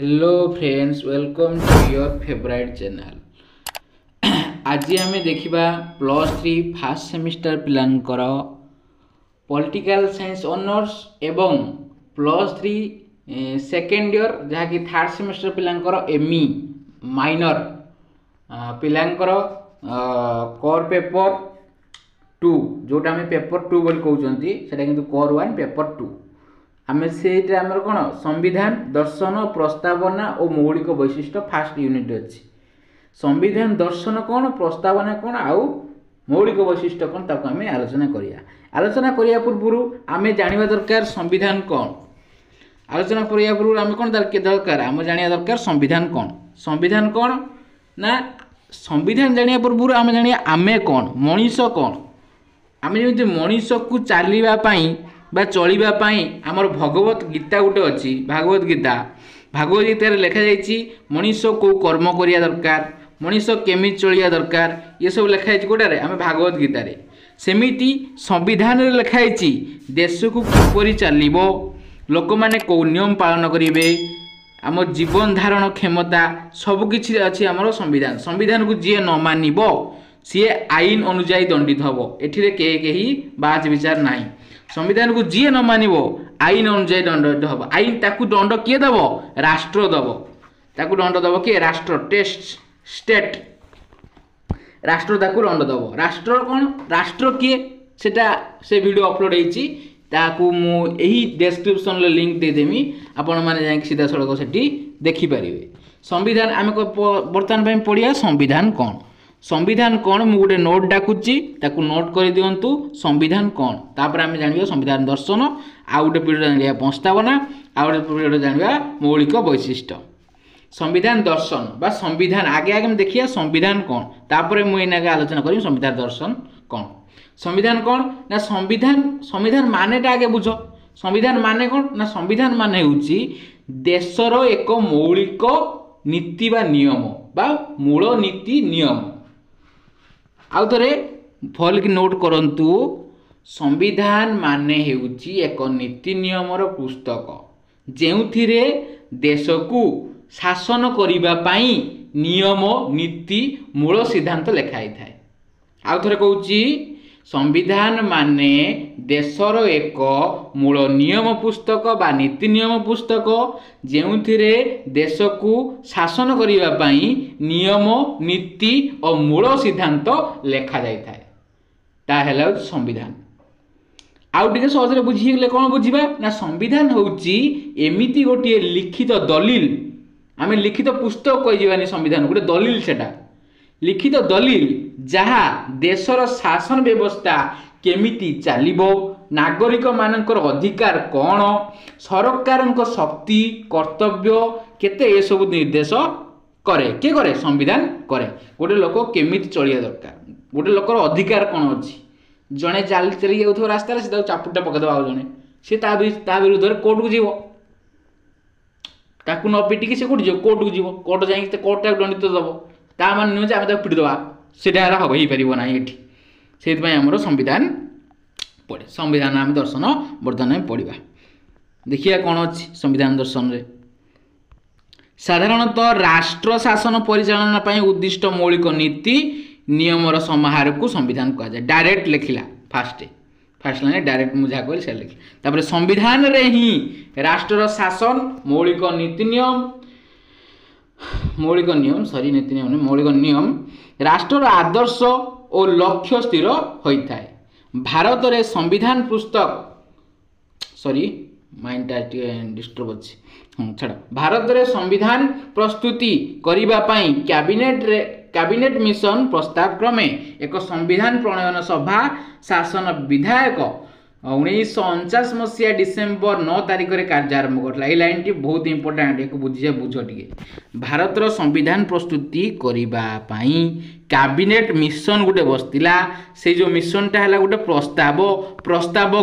Hello friends, welcome to your favourite channel. आज आम देखा +3 फर्स्ट सेमिस्टर पिलांकर पॉलिटिकल साइंस ऑनर्स एवं +3 सेकेंड ईयर जहाँकि थर्ड सेमिस्टर पिलांकर एमई माइनर पिलांकर कोर पेपर 2 जोटा आम पेपर 2 बोली कहते हैं कोर 1 पेपर 2 आम से आमर कौन संविधान दर्शन प्रस्तावना और मौलिक वैशिष्ट्य फास्ट यूनिट अच्छी। संविधान दर्शन कौन, प्रस्तावना कौन, आउ मौलिक वैशिष्ट्य कौन ताको आम आलोचना करिया। आलोचना करिया पूर्व आम जानिबा दरकार संविधान कौन। आलोचना करिया पूर्व आम कौन दरकार आम जानिया दरकार संविधान कौन। संविधान कौन ना संविधान जानिया पूर्व आम जानिया आमे कौन, मनीष कौन। आम जमी मनीष को चलवा बा चलवा आमर भगवत गीता गोटे अच्छी। भागवत गीता लिखा जाइए मनीष को कर्म करिया दरकार, मनीष केमी चलिया दरकार, ये सब लिखाई गोटे आम भागवत गीतार। सेमिति संविधान लिखाई देश को किपरि चलिबो, लोक माने को नियम पालन करेंगे, आम जीवन धारण क्षमता सबकिछि अच्छी आमर संविधान। संविधान को जी न मानिब सी आईन अनुजाई दंडित हम। एठिरे कहीं बाच विचार ना। संविधान को जी न मानिब आईन अनुजाई दंडित हम। आईन ताकू दंड किए दब, राष्ट्र दब। ताकू दंड दब किए, राष्ट्र। टेस्ट स्टेट राष्ट्र ताकू दंड दब। राष्ट्र कौन, राष्ट्र किए सेटा से वीडियो अपलोड होईची ताकू मु एही डिस्क्रिप्शन ले लिंक दे देमी, आपण माने जाय सीधा सड़क सेठी देखि परिबे। संविधान आमे वर्तमान पे पढ़िया संविधान कौन। संविधान कौन मु गोटे नोट डाकुची ताकू नोट कर दियंतु। संविधान कौन तापर आम जानिबा संविधान दर्शन, आ गोटे पीरियड जानिबा प्रस्तावना, आ गोटे पीरियड जानिबा मौलिक वैशिष्ट्य। संविधान दर्शन बा संविधान आगे आगे हम देखिया संविधान कौन, तापर मु एना आलोचना करी संविधान दर्शन कौन। संविधान कौन ना संविधान मानेटा आगे बुझ। संविधान माने कौन ना संविधान माने होउची देशर एक मौलिक नीति बा नियम बा मूल नीति नियम। आउ थे भल कि नोट करंतु संविधान माने हेउची एक नीति नियमर पुस्तक जेउथिरे देश को शासन करिबा पाई नियम नीति मूल सिद्धांत लिखाई थाए। आउ थे कहूची संविधान माने देशर एक मूल नियम पुस्तक बा नीति नियम पुस्तक जेउथिरे देश को शासन करिबा पाई नियम नीति और मूल सिद्धांत लेखा जाय थाए। ता हेला संविधान। आउ टिके सहजरे बुझिले कोन बुझिबा ना संविधान होउची एमिति गोटे लिखित दलील। आमे लिखित पुस्तक कहि जीवानी संविधान गोटे दलील, सेटा लिखित दलील जहा देशर शासन व्यवस्था केमिति चलिबो, नागरिक मानकर अधिकार कौन, सरकार शक्ति कर्तव्य केते ये सब निर्देश करे। किए करे? संविधान करे। गोटे लोक केमिति चलिया दरकार, गोटे लोकर अधिकार कौन अच्छी। जड़े चली जाऊ रास्तार से चापुटा पकईदेव आउ जड़े सी ता विरुद्ध में कोर्ट को जीव, ताकू न पिटिकी से कोर्ट कोर्ट को जीव, कोर्ट जाए कोर्ट दंडित दब। ता मान नुहे आम पिटिदबा सीटा हम हो पार ना। ये से संविधान पढ़े। संविधान आम दर्शन बर्तमान पढ़ा। देखिए कौन अच्छी संविधान दर्शन रे साधारणतः राष्ट्र शासन परिचालना पाई उद्दिष्ट मौलिक नीति नियमर समाहार को संविधान कहा जाए। डायरेक्ट लिखिला फास्ट लाइन डायरेक्ट मुझे कहली से लिखिला। तापर संविधान रे ही राष्ट्र शासन मौलिक नीति नियम मौलिक नियम राष्ट्र आदर्श और लक्ष्य स्थिर होता है। भारत रे संविधान पुस्तक माइंडटा डिस्टर्ब अच्छे छाड़। भारत रे संविधान प्रस्तुति करिबा पाई कैबिनेट मिशन प्रस्ताव क्रमे एक संविधान प्रणयन सभा शासन विधायक 1949 मसीहा डिसेम्बर 9 तारिख में कार्य आरंभ करला। ये लाइन टी बहुत इंपोर्टेंट, एक बुझे बुझ टे। भारत रो संविधान प्रस्तुति करिबा पाई कैबिनेट मिशन गोटे बसतिला। से जो मिशनटा है गोटे प्रस्ताव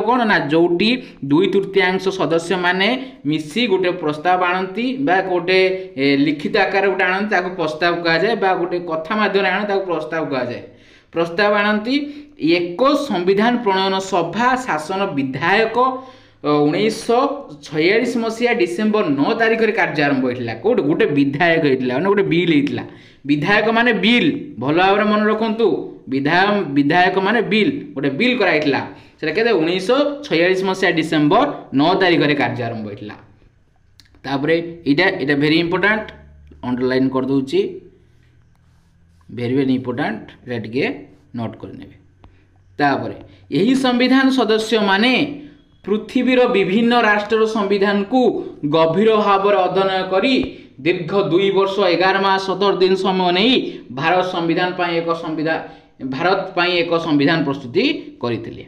कौन ना जोटी 2/3 सदस्य माने मिसी गोटे प्रस्ताव आणती बा गोटे लिखित आकार गोटे आणती ताको प्रस्ताव कहा जाए, बा गोटे कथा माध्यम आण ताको प्रस्ताव कहा जाए। प्रस्ताव आणती एक संविधान प्रणयन सभा शासन विधायक 1946 मसीहा डिसेम्बर 9 तारिख रे कार्य आरंभ होइतिला कोड गोटे विधायक होइतिला माने गोटे बिल होइतिला विधायक माने बिल भल भाव मन रखंतु विधायक माने बिल गोटे बिल कराइतिला सेटा केते 1946 मसीहा डिसेम्बर 9 तारिख रे कार्य आरंभ होइतिला तापरे इटा वेरी इंपोर्टेंट अंडरलाइन कर दूची वेरी वेरी इंपोर्टेंट रेट नोट कर नेबे तापरे यही संविधान सदस्य माने पृथ्वीर विभिन्न राष्ट्र संविधान को गभीर भाव अध्ययन करी दीर्घ 2 वर्ष 11 मास 17 दिन समय नहीं भारत संविधान एक संविधान प्रस्तुति करथिले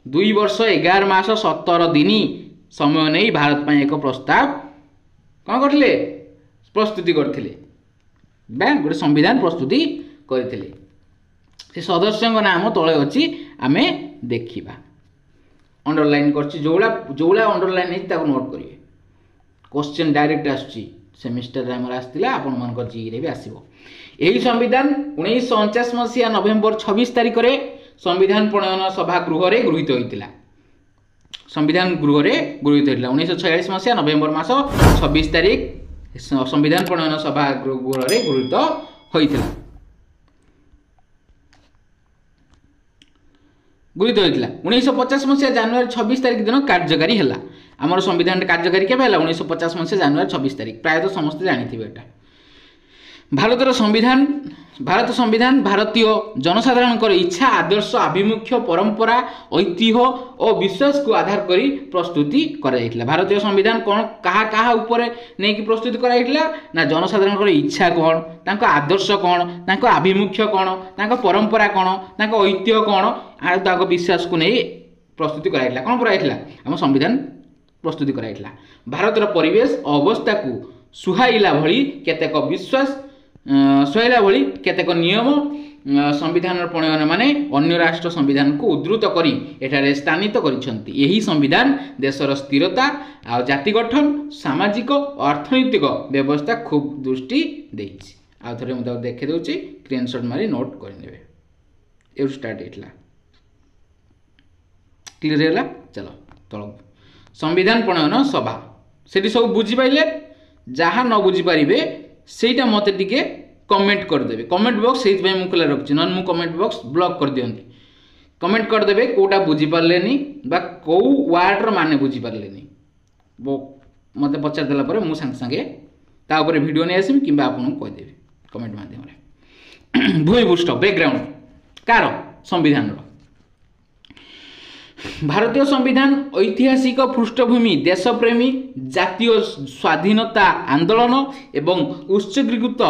2 वर्ष 11 मास 17 दिन समय नहीं भारत पाई एक प्रस्ताव कौन करथिले प्रस्तुति करथिले गोटे संविधान प्रस्तुति करथिले से सदस्य नाम तले अच्छी आमे देखिबा अंडरलाइन करछि जोला अंडरलाइन है ताको नोट करिवे क्वेश्चन डायरेक्ट आछि सेमिस्टर रे हमर आस्तिला आपन मन कर जी रे भी आसीबो एही संविधान 1949 मसीहा नवेम्बर 26 तारिख रे संविधान प्रणयन सभा गृह रे गृहीत होइतिला संविधान गृह रे गृहीत होइतिला 1946 मसीहा नवेम्बर मास 26 तारिख संविधान प्रणयन सभा गृह रे गृहीत होइतिला गृहीत होइतिला 1950 मसीहा जनवरी 26 तारिख दिन कार्यकारी हैला आमर संविधान कार्यकारी केबे हैला 1950 मसीहा जनवरी 26 तारिख प्राय तो समस्त जानिथिबे एटा भारत संविधान भारतीय जनसाधारण इच्छा आदर्श आभिमुख्य परंपरा ऐतिह्य और विश्वास को आधार करी प्रस्तुति कराइथिला भारतीय संविधान कौन कहा ऊपर नहीं कि प्रस्तुति कराइथिला ना जनसाधारण इच्छा कौन तांको आदर्श कौन तांको आभिमुख्य कौन तांको परंपरा कौन तांको ऐतिह्य कौन आ तांको विश्वास को नहीं प्रस्तुति कराइथिला कौन कराइथिला हम संविधान प्रस्तुति कराइथिला भारतर परिवेश अवस्था को सुहाइला भली केतेक विश्वास सुहाइला भली केतेक नियम संविधान प्रणयन माने अन्य राष्ट्र संविधान को उद्धृत करी एठारे स्थानित करिसंती यही संविधान देशर स्थिरता आ जाति गठन सामाजिक अर्थनैतिक व्यवस्था खूब दृष्टि देइछि आ थरे मते देखे दउछि स्क्रीनशॉट मारी नोट कर नेबे ए स्टार्ट हेतला क्लियर हैला चलो तळ संविधान प्रणयन सभा सेठी सब बुझी पाइले जहाँ न बुझी पारिबे सेटा मते टिके कमेंट कर देबे कमेंट बॉक्स सेति भाई मु खुला रखछि नन मु कमेंट बॉक्स ब्लॉक कर दियंती कमेंट कर देबे कोटा बुझी पारलेनी बा को वर्ड र माने बुझी पारलेनी बो मते पचार देला परे मु संग संगे ता ऊपर वीडियो नै आसिम किबा आपन को देबे कमेंट माध्यम रे भूमिपृष्ठ बैकग्राउंड कार संविधान रो भारतीय संविधान ऐतिहासिक पृष्ठभूमि देशप्रेमी जातीय स्वाधीनता आंदोलन एवं उत्सर्गीकृत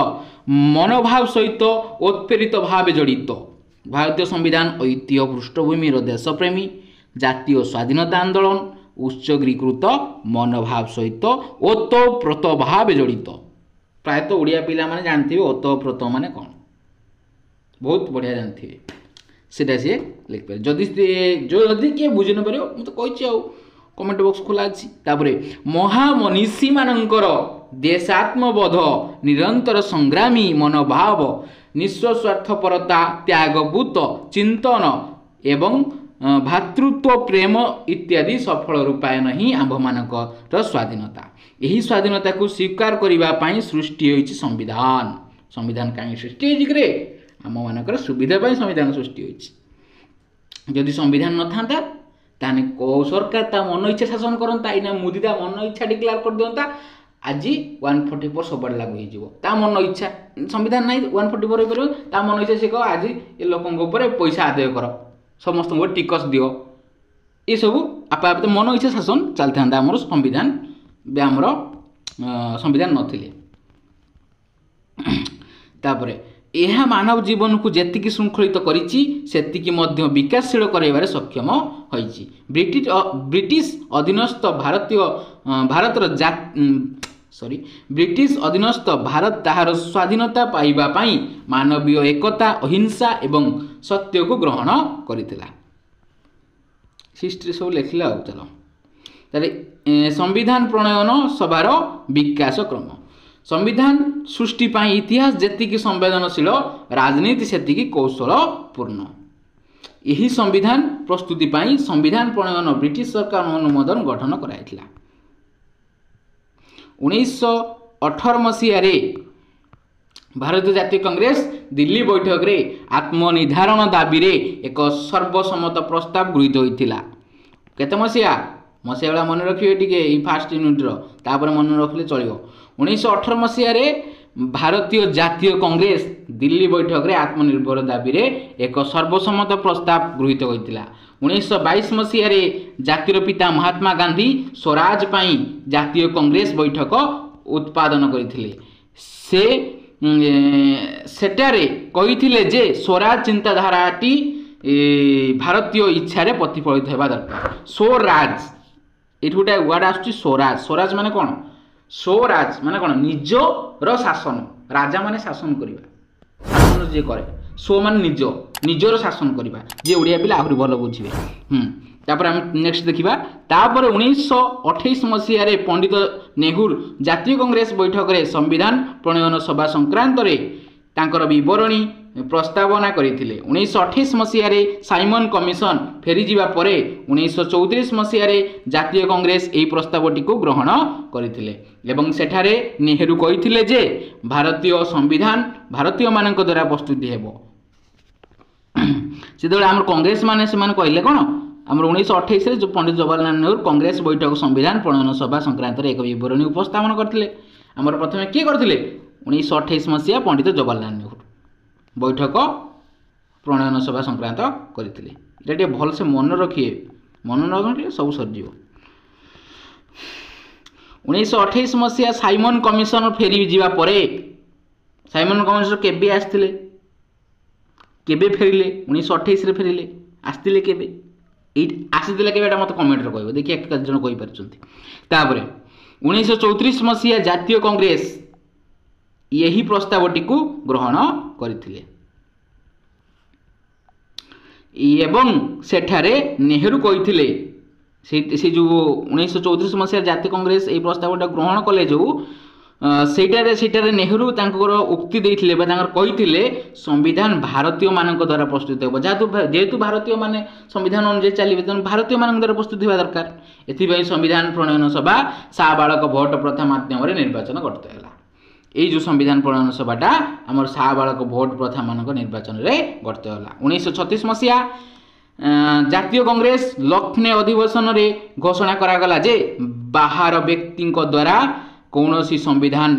मनोभाव सहित उत्प्रेरित भाव जड़ित भारतीय संविधान ऐतिह्य पृष्ठभूमि देशप्रेमी जातीय स्वाधीनता आंदोलन उत्सर्गीकृत मनोभाव सहित ओतप्रोत भाव जड़ित प्रायतः ओडिया पिला माने जानथिबे ओतप्रोत माने कौन बहुत बढ़िया जानथिबे सेटा से लिख पारे जदि किए बुझी न पारियो मु तो कहिछि आ कमेंट बॉक्स खुला अछि तापरे महामनीषी मानकर देशात्मबोध निरंतर संग्रामी मनोभाव निस्वार्थपरता त्यागभूत चिंतन एवं भातृत्व प्रेम इत्यादि सफल रूपायन ही आंभमानकर स्वाधीनता यही स्वाधीनता को स्वीकार करबा पई सृष्टि होइछि संविधान संविधान काई सृष्टि होइछि रे आम मानकर सुविधा पाई संविधान सृष्टि होइछि जदि संविधान न थांता ताने को सरकार ता मन इच्छा शासन करंता इना मोदी ता मन इच्छा डिक्लेयर कर दियंता आज 144 सब लागू हो जिवो ता मन इच्छा संविधान नाही 144 रे करो ता मन इच्छा से को आज ए लोकन ऊपर पैसा आदाय करो समस्त को टिकस दियो ए सब आपा आप मन इच्छा शासन चलथांदा हमर संविधान बे हमर संविधान नथिले तापरे यह मानव जीवन को जेतिकी श्रृंखलित करिछि सेतिकी मध्य विकासशील कराइबारे सक्षम होइछि ब्रिटिश अधीनस्थ ब्रिटिश अधीनस्थ भारत ताहार स्वाधीनता पाइबा पई मानवीय एकता अहिंसा एवं सत्य को ग्रहण करितला हिस्ट्री सब लेखिला चलो ताले संविधान प्रणयन सभार विकास क्रम संविधान सृष्टि पाई इतिहास जेतिकी संवेदनशील राजनीति सेतिकी कौशलपूर्ण यही संविधान प्रस्तुति पाई संविधान प्रणयन ब्रिटिश सरकार अनुमोदन गठन कराइथिला। 1918 मसीह भारतीय जातीय कांग्रेस दिल्ली बैठक रे आत्मनिर्धारण दाबी रे एक सर्वसम्मत प्रस्ताव गृहीत होइथिला। केते मसीहा मसीहा मन रखिए टिके फास्ट यूनिट तापर मन रखले चलियो। 1918 मसीह भारतीय जातीय कांग्रेस दिल्ली बैठक रे आत्मनिर्भर दाबी रे एक सर्वसम्मत प्रस्ताव गृहीत होइथिला। 1922 मसीह जातिर पिता महात्मा गांधी स्वराज पाई जातीय कांग्रेस बैठक उत्पादन करथिले। से सेटारे कहिथिले जे स्वराज चिंताधाराटी भारतीय इच्छा रे प्रतिफलित हेबा दरकार। स्वराज एठी गोटे वर्ड आसुची स्वराज। स्वराज माने कोन? स्वराज माने कोन? निजर शासन। राजा माने शासन करिबा, शासन जे करे। स्व माने निज, निजर शासन करिबा। जे ओडिया पिला आहुरी भलो बुझिबे। तापर हम नेक्स्ट देखिबा। तापर 1928 मसीह रे पंडित नेहरू जातीय कांग्रेस बैठक रे संविधान प्रणयन सभा संक्रांत रे तांकर विवरणी प्रस्तावना करथिले। 1928 मसीह रे साइमन कमिशन फेरी जिबा परे 1934 मसीह रे जातीय कांग्रेस एही प्रस्तावटी को ग्रहण करथिले एवं सेठारे नेहरू कहिथिले जे भारतीय संविधान भारतीय मानक द्वारा प्रस्तुति हेबो। सेदोले हमर कांग्रेस माने से माने कहिले कोन? हमर 1928 रे जो पंडित जवाहरलाल नेहरू कांग्रेस बैठक संविधान प्रणयन सभा संक्रांत रे एक विवरणी उपस्थापन करथिले। हमर प्रथमे के करथिले? 1928 मसीहा पंडित जवाहरलाल नेहरू बैठक प्रणयन सभा संक्रांत करथिले। एटा टे भल से मन रखिए, मन न रखले सब सरजियो। 1928 मसीहा साइमन कमिशन फेरी जिबा परे साइमन कमिशन केबे आस्थिले? केबे फेरिले? 1928 रे फेरिले। आस्थिले केबे? आसीले केबे मत कमेंट रे कहबो। देखिए एक जन कहि परछंती। तापरे 1934 मसीहा जातीय कांग्रेस यही प्रस्तावटी को ग्रहण करथिले एवं सेठारे नेहरू कहिथिले से जो 1934 मसीहा जातीय कांग्रेस एही प्रस्तावटा ग्रहण कले जो सेटारे नेहरू तांकर उक्ति देथिले बा तांकर कहिथिले संविधान भारतीय मानक द्वारा प्रस्तुत हेबो। जेहेतु भारतीय माने संविधान अनुसार चलिबे त भारतीय मानक द्वारा प्रस्तुत हेबा दरकार। एथिबे संविधान प्रणयन सभा साबालक भोट प्रथा माध्यम रे निर्वाचन करते हला। एई जो संविधान प्रणयन सभाटा हमर साबालक भोट प्रथा मानक निर्वाचन रे करते हला। 1936 मसीहा जातीय कांग्रेस लखनऊ अधिवेशन रे घोषणा करा गला जे बाहर व्यक्ति द्वारा कौनसी संविधान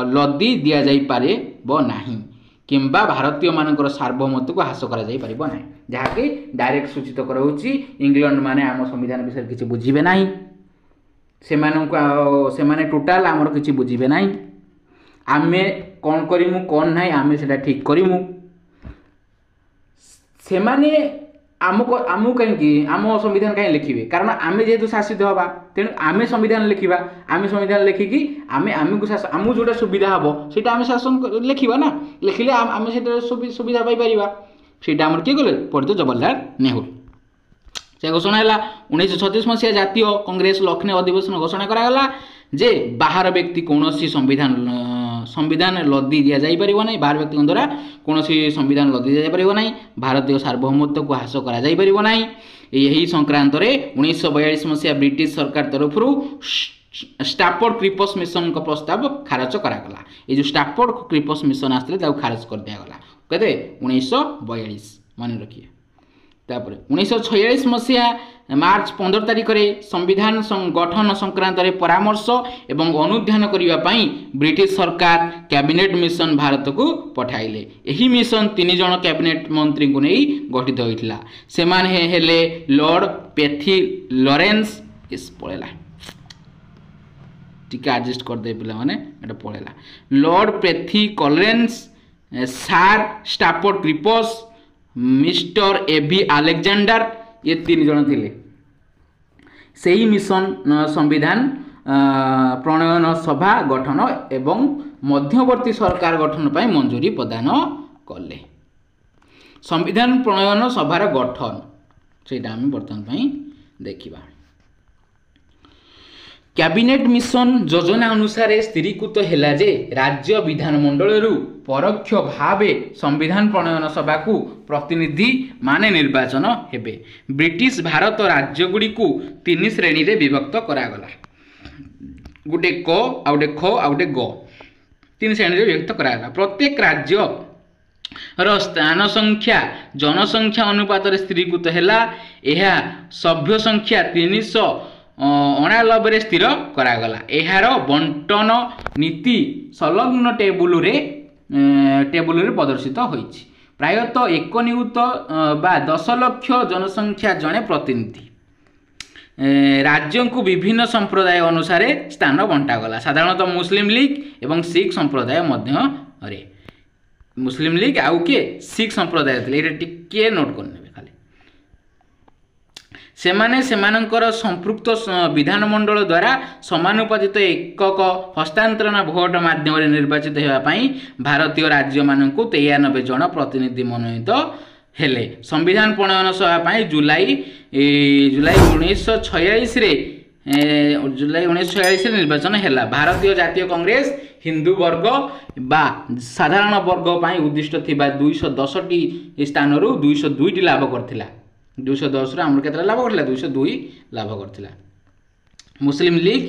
लदी दिया जाई पारे बो नाही किंबा भारतीय मानकर सार्वभौमत्व को हास करा जाई परिबो नाही। जहा कि डायरेक्ट सूचित कराउची इंग्लैंड माने आम संविधान विषय किछि बुझिबे नाही। से माने टोटाल आमर किछि बुझिबे नाही। आमे कोन करिमु कोन नाही आमे सेटा ठीक करिमु। से माने आमु कहीं आम संविधान कहीं लिखिबे कारण आमे जेहेतु शासित हवा तेणु आमे संविधान लिखिबा। आमे संविधान लिखिकी आमे आमको आमु जोटा सुविधा हबो सेटा आमे शासन लिखिबा ना। लिखिले आमे सेटा सुविधा पाई परिबा। सेटा हमर के गले पंडित जवाहरलाल नेहरू से घोषणा है। 1936 मसीहा जातीय कांग्रेस लखनऊ अधिवेशन घोषणा करागला जे बाहर व्यक्ति कौन संविधान लदी दिया जाई परिबो नाही। बाहर व्यक्ति द्वारा कौन संविधान लदी दिया जाई परिबो नाही। भारतीय सार्वभौमत्व को हास करा जाई परिबो नाही। यही संक्रांत रे 1942 मसीहा ब्रिटिश सरकार तरफ स्टाफोर्ड क्रिप्स मिशन का प्रस्ताव खारज करागला। ये जो स्टाफोर्ड क्रिप्स मिशन आसले ताको खारज कर दिया गला केते 1942 मन रखिए। तापर 1946 मसीहा मार्च 15 तारिख रे संविधान गठन संक्रांत रे परामर्श एवं अनुध्यान करिवा पई ब्रिटिश सरकार कैबिनेट मिशन भारत को पठाइले। एही मिशन 3 जन कैबिनेट मंत्री को नै गठित होइथिला। से माने हेले लॉर्ड पेथी लॉरेंस इस पळेला टिका एडजस्ट कर दे पिला माने एटा पळेला। लॉर्ड पेथी कॉलेंस सार स्टाफोर्ड क्रिप्स मिस्टर एबी अलेक्जेंडर ये 3 जन थिले। सही मिशन संविधान प्रणयन सभा गठन एवं मध्यवर्ती सरकार गठन पाई मंजूरी प्रदान कले। संविधान प्रणयन सभार गठन सेटा हम वर्तमान पाई देखिबा। କ୍ୟାବିନେଟ୍ ମିଶନ ଯୋଜନା ଅନୁସାରେ ସ୍ଥିରୀକୃତ ହେଲା ଯେ ରାଜ୍ୟ ବିଧାନମଣ୍ଡଳରୁ ପରୋକ୍ଷ ଭାବେ ସମ୍ବିଧାନ ପ୍ରଣୟନ ସଭାକୁ ପ୍ରତିନିଧି ମାନେ ନିର୍ବାଚନ ହେବେ। ବ୍ରିଟିଶ ଭାରତ ରାଜ୍ୟଗୁଡ଼ିକୁ 3 ଶ୍ରେଣୀରେ ବିଭକ୍ତ କରାଗଲା। गोटे क आउ गोटे ख आउ गोटे ग 3 श्रेणी रे विभक्त करागला। प्रत्येक राज्य स्थान संख्या जनसंख्या अनुपात स्थिरीकृत हैला। यह सभ्य संख्या 389 स्थिर करागला। यार बंटन नीति संलग्न टेबुल रे प्रदर्शित होइछि। प्रायतः 1 नियुत बा 10 लाख जनसंख्या जने प्रतिनिधि। राज्यों को विभिन्न संप्रदाय अनुसार स्थान बंटागला। साधारणतः मुस्लिम लीग एवं सिख संप्रदाय मध्य रे मुस्लिम लीग आउ के सिख संप्रदाय टिके नोट करने खाली सेमाने सेमानंकर संपृक्त विधानमंडल द्वारा समानुपातित एकक हस्तांतरण भोट माध्यम निर्वाचित होगा भारतीय राज्य मानक 93 जन प्रतिनिधि मनोनीत हेले। संविधान प्रणयन सभा जुलाई 1946 निर्वाचन हैला। भारतीय जातीय कांग्रेस हिंदू वर्ग बा साधारण वर्ग उद्दिष्ट थिबा 210 स्थान 202 लाभ करथिला। 210 आम केतरा लाभ करथिला 202 लाभ करथिला। मुस्लिम लीग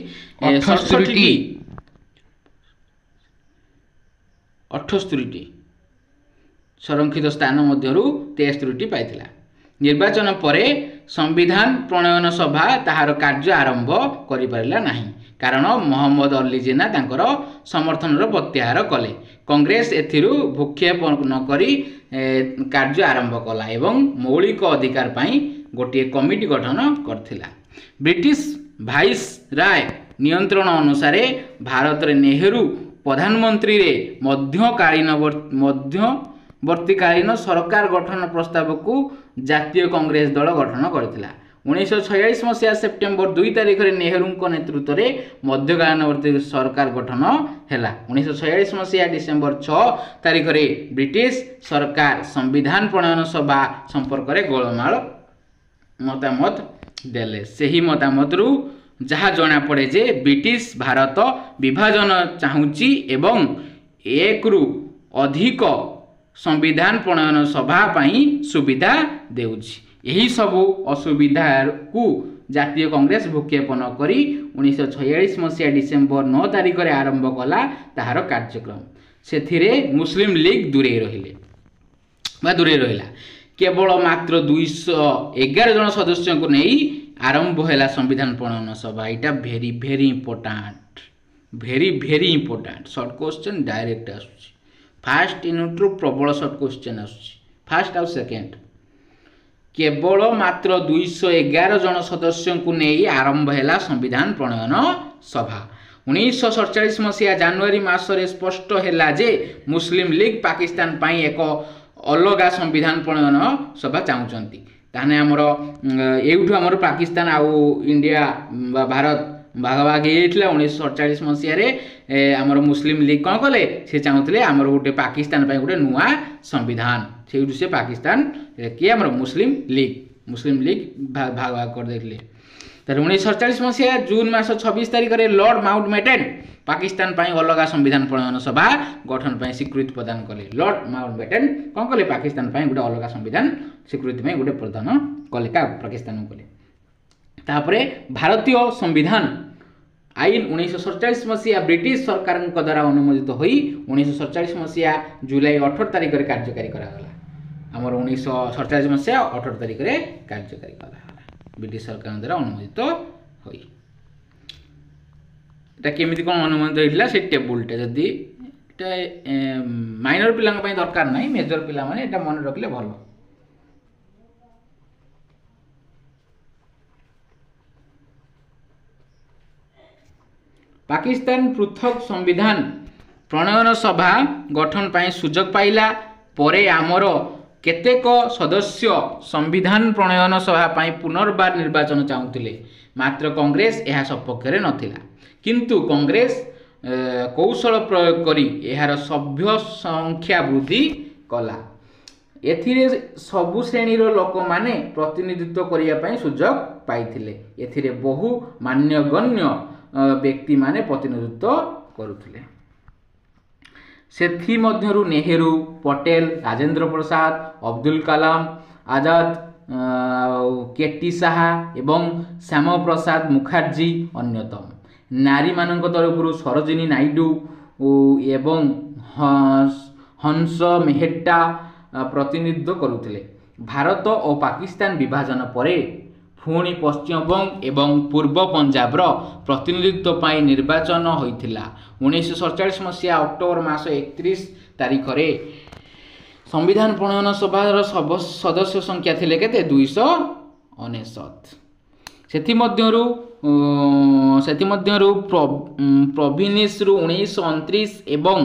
68 संरक्षित स्थान मध्यरु 63 पाइथिला। निर्वाचन परे संविधान प्रणयन सभा ताहार कार्य आरंभ करि परिला नाही कारण मोहम्मद अली जिन्ना तांकर समर्थन प्रत्याहार कले। कांग्रेस एथिरु भूक्षेप न करी कार्य आरंभ कला एवं मौलिक अधिकार पाई गोटे कमिटी गठन करथिला। ब्रिटिश भाइस राय नियंत्रण अनुसार भारत रे नेहरू प्रधानमंत्री रे मध्यवर्तीकालीन सरकार गठन प्रस्ताव को जातीय कांग्रेस दल गठन करथिला। 1946 मसीहा सेप्टेम्बर 2 तारिख रे नेहरू नेतृत्व में मध्यकालीनवर्ती सरकार गठन हैला। 1946 मसीहा डिसेम्बर 6 तारिख रे ब्रिटिश सरकार संविधान प्रणयन सभा संपर्क में गोलमाल मतामत देले। सही मतामत रु जहाँ जना पड़े जे ब्रिटिश भारत विभाजन चाहूची एवं 1 रु अधिक संविधान प्रणयन सभा पाई सुविधा देउछि। यही सबु असुविधा को जातीय कांग्रेस भूक्षेप न करी 1946 मसीहा डिसेम्बर 9 तारिख रे आरंभ कला ताहार कार्यक्रम। सेथिरे मुस्लिम लीग दूरे रहिला। केवल मात्र 211 जन सदस्य को नहीं आरंभ हैला संविधान प्रणयन सभा। इटा very very important short question direct आसुछि। फास्ट यूनिट रु प्रबल शॉर्ट क्वेश्चन आसुछि। फास्ट आउ सेकेंड केवल मात्र 211 जन सदस्य को नहीं आरंभ हैला संविधान प्रणयन सभा। 1947 मसीहा जनवरी मासरे स्पष्ट हैला जे मुस्लिम लीग पाकिस्तान पाई एक अलगा संविधान प्रणयन सभा चाहूचंती। ताने हमर एउठु हमर पाकिस्तान आउ इंडिया भारत भाग येइथिला। 1947 मसीहा रे हमर मुस्लिम लीग कौन कले से चाहूले हमर गोटे पाकिस्तान पाई गोटे नुआ संविधान से से पाकिस्तान किए हमर मुस्लिम लीग भाग कर देथिले। तर 1947 मसीहा जून मास 26 तारिख रे लॉर्ड माउंटबेटन पाकिस्तान पाई अलगा संविधान प्रणयन सभा गठन पाई स्वीकृति प्रदान कले। लॉर्ड माउंटबेटन कौन कले पाकिस्तान पाई गोटे अलगा संविधान स्वीकृति पाई गोटे प्रदान कले का पाकिस्तान कले। तापरे भारतीय संविधान आईन 1947 मसीहा ब्रिटिश सरकार द्वारा अनुमोदित होई 1947 मसीहा जुलाई 18 तारिख रे कार्यकारी करागला। हमर 1947 मसीहा 18 तारिख रे कार्यकारी करागला ब्रिटिश सरकार द्वारा अनुमोदित होई। एटा केमिति कोन अनुमोदित होइला से टेबुलटा जदी एटा माइनर पिलांग पई दरकार नाही मेजर पिला माने एटा मन रखले भलो। पाकिस्तान पृथक संविधान प्रणयन सभा गठन पाई सुजोग पाइला परे आमर केतेक सदस्य संविधान प्रणयन सभा पाई पुनर्बार निर्वाचन चाहूले मात्र कांग्रेस यह सपक्ष में नथिला। किंतु कांग्रेस कौशल प्रयोग करी यार सभ्य संख्या वृद्धि कला। एथिरे सबु श्रेणीर लोक माने प्रतिनिधित्व करिया पाई सुजोग पाइथिले। एथिरे बहु मान्यगण्य व्यक्ति माने प्रतिनिधित्व करुथिले सेथि मध्यरु नेहरू पटेल राजेंद्र प्रसाद अब्दुल कलाम आजाद केटी साहा एवं श्याम प्रसाद मुखर्जी अन्यतम नारी मानक तरफ सरोजिनी नायडू एवं हंस मेहता प्रतिनिधित्व करुथिले भारत और पाकिस्तान विभाजन परे पुणी पश्चिमबंग एवं पूर्व पंजाब प्रतिनिधित्व पाई निर्वाचन होइथिला 1947 मसीहा अक्टोबर मास 31 तारीख रे संविधान प्रणयन सभार सदस्य संख्या थिले केते 299 सेथिमध्यरु प्रोविन्स रु 1929 एवं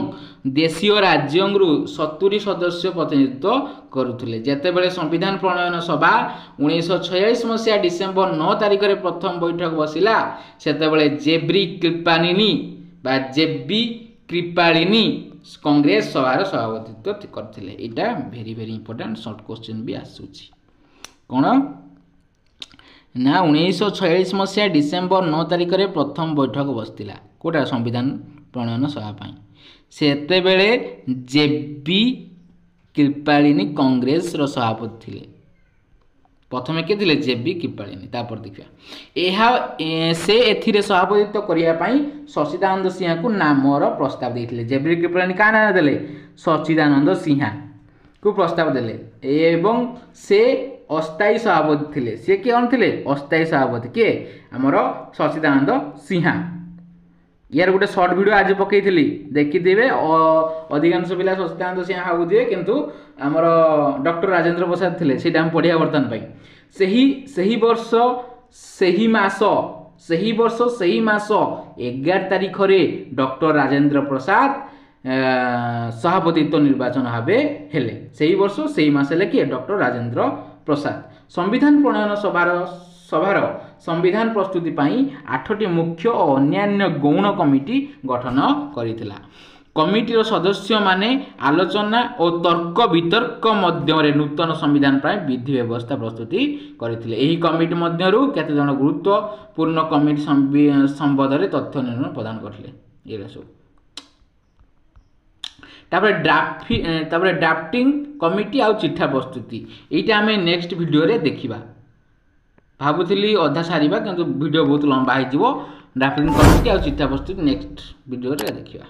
देशीय राज्यंरु 70 सदस्य प्रतिनिधित्व करुथिले जेतेबेले संविधान प्रणयन सभा 1946 मसीहा डिसेंबर 9 तारिख रे प्रथम बैठक बसिला सेतेबेले जेबी कृपालिनी कांग्रेस सभार सभापतित्व करथिले एटा very very important short question भी आसुची कोन ना 1946 मसीहा डिसेंबर 9 तारिख रे प्रथम बैठक बसतिला कोटा संविधान प्रणयन सभा पाई सेतेबेले जेबी कृपालिनी कांग्रेस रो सभापति थिले प्रथमे के थिले जेबी कृपालिनी तापर देखिया एहा से एथिरे सभापतित्व करिया पाई सचिदानंद सिंह को नामर प्रस्ताव देथिले जेबी कृपालिनी का नाम देले सचिदानंद सिंह को प्रस्ताव देले एवं से अस्थायी सभापति थिले से के कौन थिले अस्थायी सभापति के हमर सचिदानंद सिंह यार गोटे शॉर्ट वीडियो आज पकईली देखिदेवे अधिकांश पिला सचिदानंद सिंह भावुए किंतु आमर डॉक्टर राजेंद्र प्रसाद थिले से हम पढ़िया बर्तमान पाई सही वर्ष सही मास 11 तारिख रे डॉक्टर राजेंद्र प्रसाद सभापतित्व निर्वाचन भावे हेले सही वर्ष सही मास हेले कि डॉक्टर राजेंद्र प्रसाद संविधान प्रणयन सभार संविधान प्रस्तुति पाई 8टी मुख्य और अन्यान्य गौण कमिटी गठन करिथिला कमिटीर सदस्य माने आलोचना और तर्क वितर्क मध्य नूतन संविधान पाई विधि व्यवस्था प्रस्तुति करथिले एही कमिटी मध्यरु केते जण गुरुत्वपूर्ण कमिटी संबंध रे तथ्य निर्णय प्रदान करथिले एरा सब तापर ड्राफ्टिंग कमिटी आउ चिठा प्रस्तुति एटा हमें नेक्स्ट वीडियो रे देखिबा भाबुथिली अधा सारिबा किंतु वीडियो बहुत लंबा हो ड्राफ्टिंग कमिटी आउ चिठा प्रस्तुति नेक्स्ट वीडियो रे देखिबा।